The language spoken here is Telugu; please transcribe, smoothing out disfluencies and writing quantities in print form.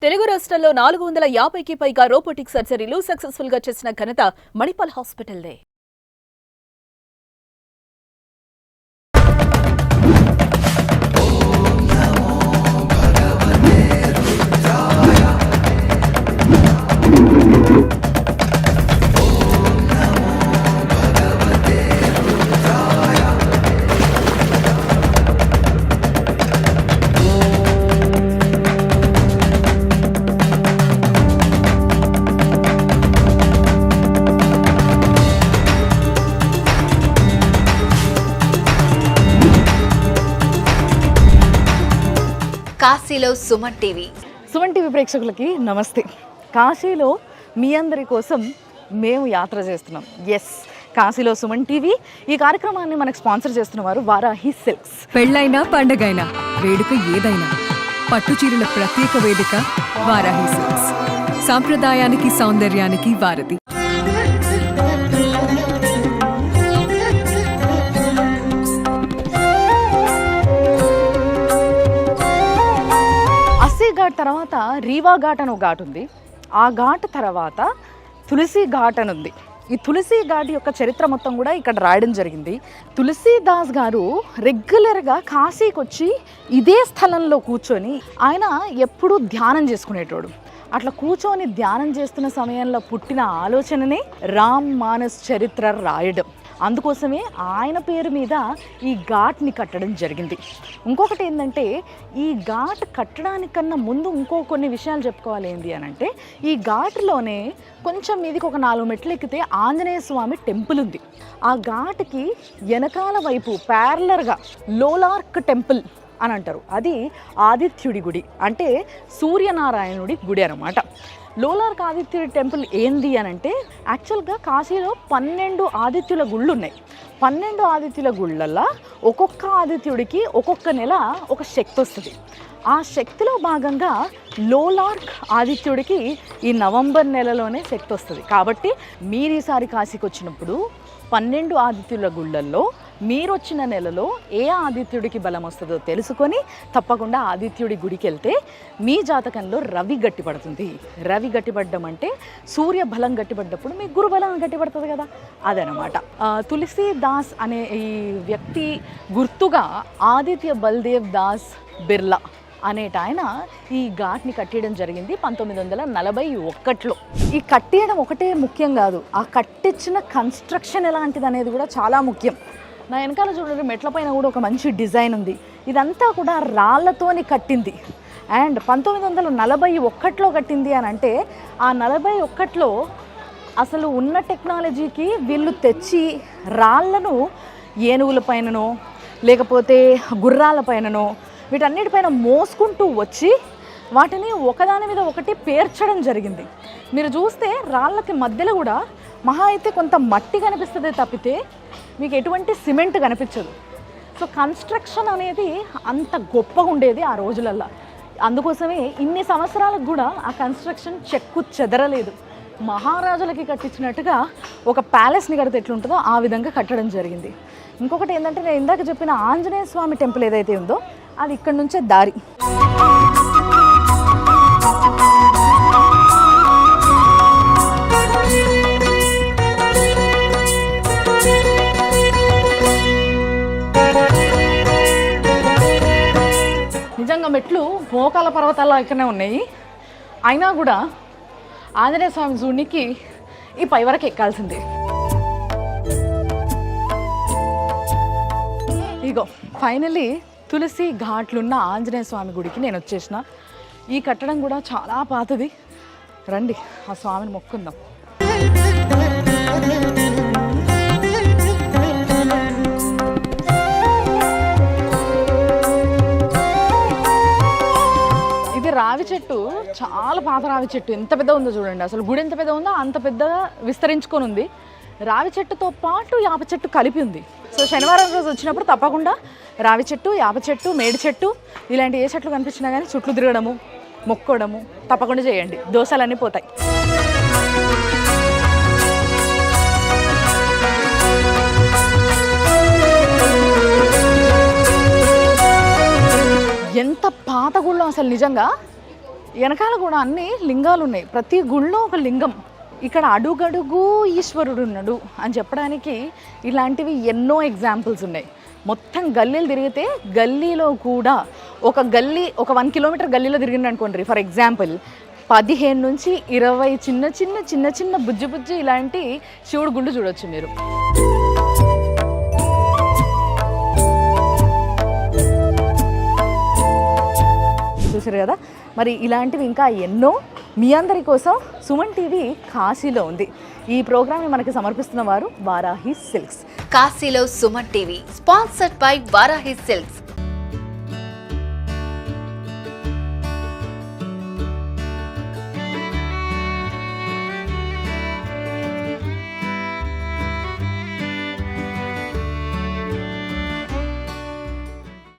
తెలుగు రాష్ట్రాల్లో 450కి పైగా రోబోటిక్ సర్జరీలు సక్సెస్ఫుల్ గా చేసిన ఘనత మణిపాల్ హాస్పిటల్దే. కాశీలో సుమన్ టీవీ ప్రేక్షకులకి నమస్తే. కాశీలో మీ అందరి కోసం మేము యాత్ర చేస్తున్నాం. ఎస్, కాశీలో సుమన్ టీవీ ఈ కార్యక్రమాన్ని మనకు స్పాన్సర్ చేస్తున్న వారు వారాహి సిల్క్స్. పెళ్ళైనా పండగైనా వేడుక ఏదైనా పట్టు చీరల ప్రత్యేక వేదిక వారాహి సిల్క్స్. సాంప్రదాయానికి సౌందర్యానికి వారధి. ఘాట్ తర్వాత రీవా ఘాట్ అని ఒక ఘాట్ ఉంది. ఆ ఘాట్ తర్వాత తులసి ఘాట్ అని ఉంది. ఈ తులసి ఘాట్ యొక్క చరిత్ర మొత్తం కూడా ఇక్కడ రాయడం జరిగింది. తులసీదాస్ గారు రెగ్యులర్గా కాశీకి వచ్చి ఇదే స్థలంలో కూర్చొని ఆయన ఎప్పుడూ ధ్యానం చేసుకునేటోడు. అట్లా కూర్చొని ధ్యానం చేస్తున్న సమయంలో పుట్టిన ఆలోచననే రామ్ మానస్ చరిత్ర రాయడం. అందుకోసమే ఆయన పేరు మీద ఈ ఘాట్ని కట్టడం జరిగింది. ఇంకొకటి ఏంటంటే, ఈ ఘాట్ కట్టడానికన్నా ముందు కొన్ని విషయాలు చెప్పుకోవాలి. ఏంటి అని అంటే, ఈ ఘాట్లోనే కొంచెం మీదికి ఒక 4 మెట్లు ఎక్కితే ఆంజనేయ స్వామి టెంపుల్ ఉంది. ఆ ఘాట్కి వెనకాల వైపు ప్యారలర్గా లోలార్క్ టెంపుల్ అని అంటారు. అది ఆదిత్యుడి గుడి, అంటే సూర్యనారాయణుడి గుడి అన్నమాట. లోలార్క్ ఆదిత్యుడి టెంపుల్ ఏంది అని అంటే, యాక్చువల్గా కాశీలో 12 ఆదిత్యుల గుళ్ళు ఉన్నాయి. 12 ఆదిత్యుల గుళ్ళల్లో ఒక్కొక్క ఆదిత్యుడికి ఒక్కొక్క నెల ఒక శక్తి వస్తుంది. ఆ శక్తిలో భాగంగా లోలార్క్ ఆదిత్యుడికి ఈ నవంబర్ నెలలోనే శక్తి వస్తుంది. కాబట్టి మీరు ఈసారి కాశీకి వచ్చినప్పుడు 12 ఆదిత్యుల గుళ్ళల్లో మీరు వచ్చిన నెలలో ఏ ఆదిత్యుడికి బలం వస్తుందో తెలుసుకొని తప్పకుండా ఆదిత్యుడి గుడికి వెళ్తే మీ జాతకంలో రవి గట్టిపడుతుంది. రవి గట్టిపడడం అంటే సూర్య బలం గట్టిపడ్డప్పుడు మీ గురు బలం గట్టిపడుతుంది కదా, అదనమాట. తులసీదాస్ అనే ఈ వ్యక్తి గుర్తుగా ఆదిత్య బల్దేవ్ దాస్ బిర్లా అనేటాయన ఈ ఘాట్ని కట్టేయడం జరిగింది 1941లో. ఈ కట్టేయడం ఒకటే ముఖ్యం కాదు, ఆ కట్టించిన కన్స్ట్రక్షన్ ఎలాంటిది అనేది కూడా చాలా ముఖ్యం. నా వెనకాల చూడండి, మెట్ల పైన కూడా ఒక మంచి డిజైన్ ఉంది. ఇదంతా కూడా రాళ్లతోని కట్టింది. అండ్ 1941లో కట్టింది అని అంటే, ఆ 41లో అసలు ఉన్న టెక్నాలజీకి వీళ్ళు తెచ్చి రాళ్లను ఏనుగుల పైననో లేకపోతే గుర్రాల పైననో వీటన్నిటిపైన మోసుకుంటూ వచ్చి వాటిని ఒకదాని మీద ఒకటి పేర్చడం జరిగింది. మీరు చూస్తే రాళ్ళకి మధ్యలో కూడా మహా అయితే కొంత మట్టి కనిపిస్తుంది తప్పితే మీకు ఎటువంటి సిమెంట్ కనిపించదు. సో కన్స్ట్రక్షన్ అనేది అంత గొప్పగా ఉండేది ఆ రోజులల్లో. అందుకోసమే ఇన్ని సంవత్సరాలకు కూడా ఆ కన్స్ట్రక్షన్ చెక్కు చెదరలేదు. మహారాజులకి కట్టించినట్టుగా ఒక ప్యాలెస్ని కడితే ఎట్లుంటుందో ఆ విధంగా కట్టడం జరిగింది. ఇంకొకటి ఏంటంటే, నేను ఇందాక చెప్పిన ఆంజనేయ స్వామి టెంపుల్ ఏదైతే ఉందో అది ఇక్కడ నుంచే దారి. నిజంగా మెట్లు మోకాల పర్వతాల ఇక్కడనే ఉన్నాయి. అయినా కూడా ఆంజనేయ స్వామి చూడనికి ఈ పై వరకు ఎక్కాల్సిందే. ఇగో ఫైనలీ తులసి ఘాట్లున్న ఆంజనేయ స్వామి గుడికి నేను వచ్చేసిన. ఈ కట్టడం కూడా చాలా పాతది. రండి ఆ స్వామిని మొక్కుందాం. ఇది రావి చెట్టు, చాలా పాత రావి చెట్టు. ఎంత పెద్ద ఉందో చూడండి. అసలు గుడి ఎంత పెద్ద ఉందో అంత పెద్దగా విస్తరించుకొని ఉంది. రావి చెట్టుతో పాటు యాప చెట్టు కలిపి ఉంది. సో శనివారం రోజు వచ్చినప్పుడు తప్పకుండా రావి చెట్టు, యాప చెట్టు, మేడి చెట్టు ఇలాంటి ఏ చెట్లు కనిపించినా కానీ చుట్లు తిరగడము, మొక్కోవడము తప్పకుండా చేయండి. దోషాలన్నీ పోతాయి. ఎంత పాత గుళ్ళో అసలు నిజంగా వెనకాల కూడా అన్ని లింగాలు ఉన్నాయి, ప్రతి గుళ్ళో ఒక లింగం. ఇక్కడ అడుగడుగు ఈశ్వరుడు ఉన్నాడు అని చెప్పడానికి ఇలాంటివి ఎన్నో ఎగ్జాంపుల్స్ ఉన్నాయి. మొత్తం గల్లీలు తిరిగితే గల్లీలో కూడా ఒక 1 కిలోమీటర్ గల్లీలో తిరిగింది అనుకోండి, ఫర్ ఎగ్జాంపుల్ 15 నుంచి 20 చిన్న చిన్న బుజ్జి ఇలాంటి శివుడు గుళ్ళు చూడొచ్చు మీరు. చూసారు కదా, మరి ఇలాంటివి ఇంకా ఎన్నో మీ అందరి కోసం సుమన్ టీవీ కాశీలో ఉంది. ఈ ప్రోగ్రామ్ని మనకి సమర్పిస్తున్న వారు వారాహి సిల్క్స్. కాశీలో Suman TV sponsored by Varahi silks.